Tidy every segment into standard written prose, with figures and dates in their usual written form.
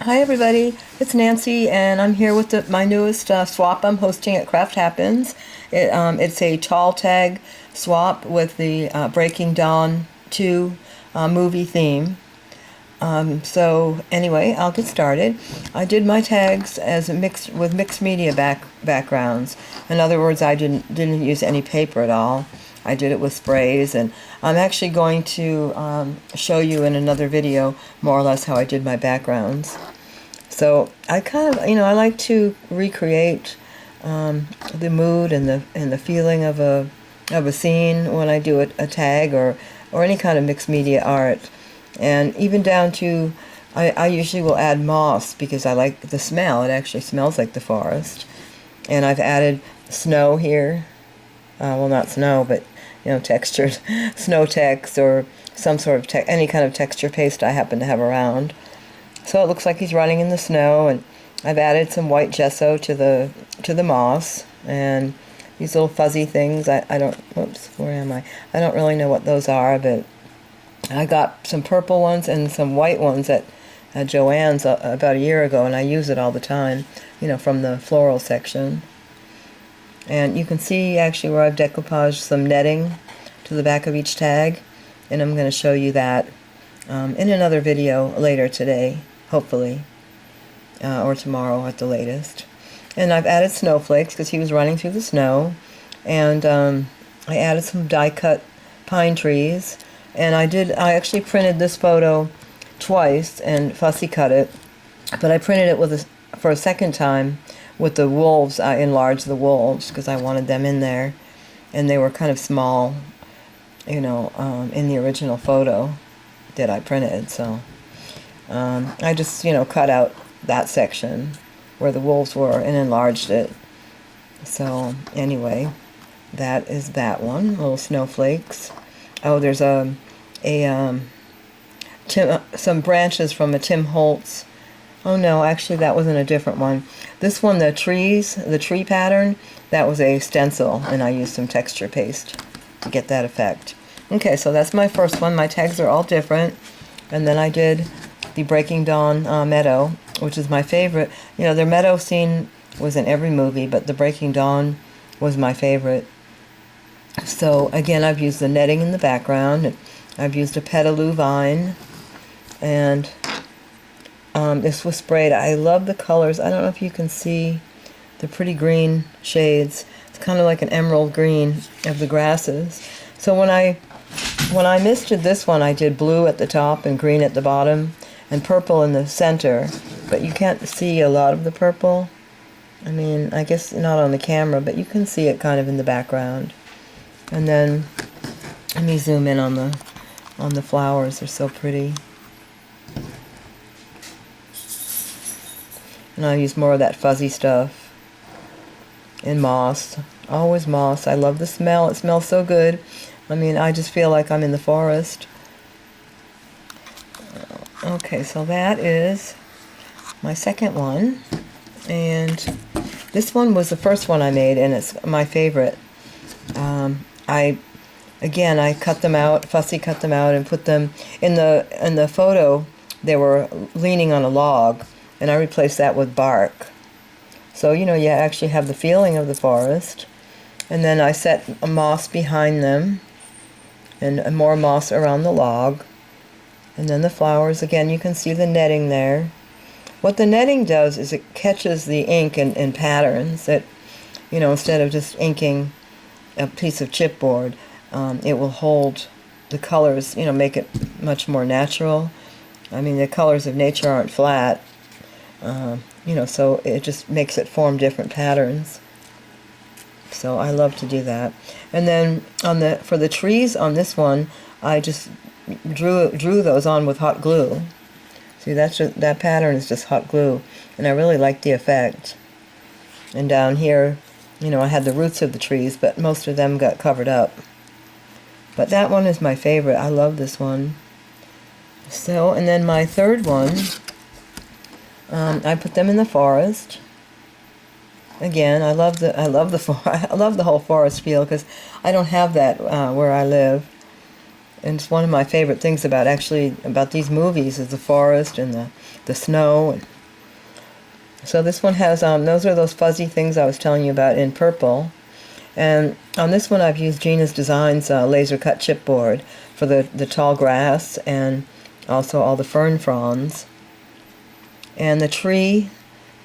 Hi everybody, it's Nancy and I'm here with my newest swap I'm hosting at Craft Happens. It's a tall tag swap with the Breaking Dawn 2 movie theme. So anyway, I'll get started. I did my tags as a mixed media backgrounds. In other words, I didn't use any paper at all. I did it with sprays, and I'm actually going to show you in another video more or less how I did my backgrounds. So I kind of, I like to recreate the mood and the feeling of a scene when I do a tag or any kind of mixed media art. And even down to, I usually will add moss because I like the smell. It actually smells like the forest. And I've added snow here. Well, not snow, but, textured snow text or some sort of any kind of texture paste I happen to have around. So it looks like he's running in the snow, and I've added some white gesso to the moss, and these little fuzzy things. I don't, whoops, where am I? I don't really know what those are, but I got some purple ones and some white ones at Joann's about a year ago, and I use it all the time, from the floral section. And you can see actually where I've decoupaged some netting to the back of each tag, and I'm going to show you that in another video later today, hopefully, or tomorrow at the latest. And I've added snowflakes because he was running through the snow, and I added some die-cut pine trees. And I actually printed this photo twice and fussy cut it, but I printed it for a second time with the wolves. I enlarged the wolves because I wanted them in there, and they were kind of small, in the original photo that I printed. So I just, cut out that section where the wolves were and enlarged it. So anyway, that is that one, little snowflakes. Oh, there's some branches from a Tim Holtz. Oh no, actually that wasn't a different one. This one, the tree pattern, that was a stencil, and I used some texture paste to get that effect. Okay, so that's my first one. My tags are all different. And then I did the Breaking Dawn meadow, which is my favorite. Their meadow scene was in every movie, but the Breaking Dawn was my favorite. So again, I've used the netting in the background. I've used a petaloo vine, and this was sprayed. I love the colors. I don't know if you can see the pretty green shades. It's kind of like an emerald green of the grasses. So when I misted this one, I did blue at the top and green at the bottom and purple in the center, but you can't see a lot of the purple. I mean, I guess not on the camera, but you can see it kind of in the background. And then let me zoom in on the flowers. They're so pretty. And I'll use more of that fuzzy stuff. And moss. Always moss. I love the smell. It smells so good. I mean, I just feel like I'm in the forest. Okay, so that is my second one. And this one was the first one I made, and it's my favorite. I cut them out, fussy cut them out, and put them in the photo. They were leaning on a log, and I replaced that with bark. So you actually have the feeling of the forest. And then I set a moss behind them, and more moss around the log. And then the flowers, again, you can see the netting there. What the netting does is it catches the ink in patterns that, instead of just inking a piece of chipboard, it will hold the colors, make it much more natural. I mean, the colors of nature aren't flat, so it just makes it form different patterns. So I love to do that. And then for the trees on this one, I just drew those on with hot glue. See, that pattern is just hot glue, and I really like the effect. And down here, I had the roots of the trees, but most of them got covered up. But that one is my favorite. I love this one. So, and then my third one, I put them in the forest. Again, I love the whole forest feel because I don't have that where I live. And it's one of my favorite things about these movies is the forest and the snow. So this one has, those are those fuzzy things I was telling you about in purple. And on this one I've used Gina's Designs laser cut chipboard for the tall grass and also all the fern fronds. And the tree,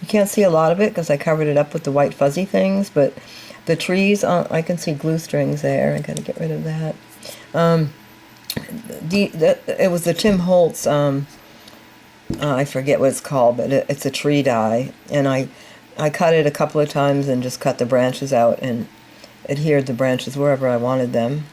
you can't see a lot of it because I covered it up with the white fuzzy things, but the trees, I can see glue strings there. I gotta get rid of that. It was the Tim Holtz, I forget what it's called, but it's a tree die. And I cut it a couple of times and just cut the branches out and adhered the branches wherever I wanted them.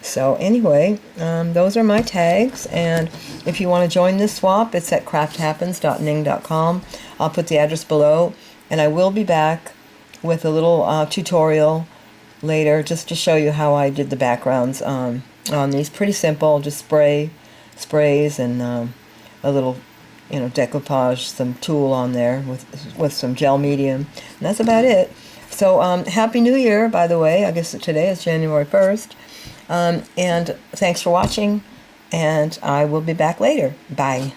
So anyway, those are my tags, and if you want to join this swap, it's at crafthappens.ning.com. I'll put the address below, and I will be back with a little tutorial later just to show you how I did the backgrounds on these. Pretty simple, just sprays and a little, decoupage, some tulle on there with some gel medium, and that's about it. So Happy New Year, by the way. I guess today is January 1st. And thanks for watching, and I will be back later. Bye.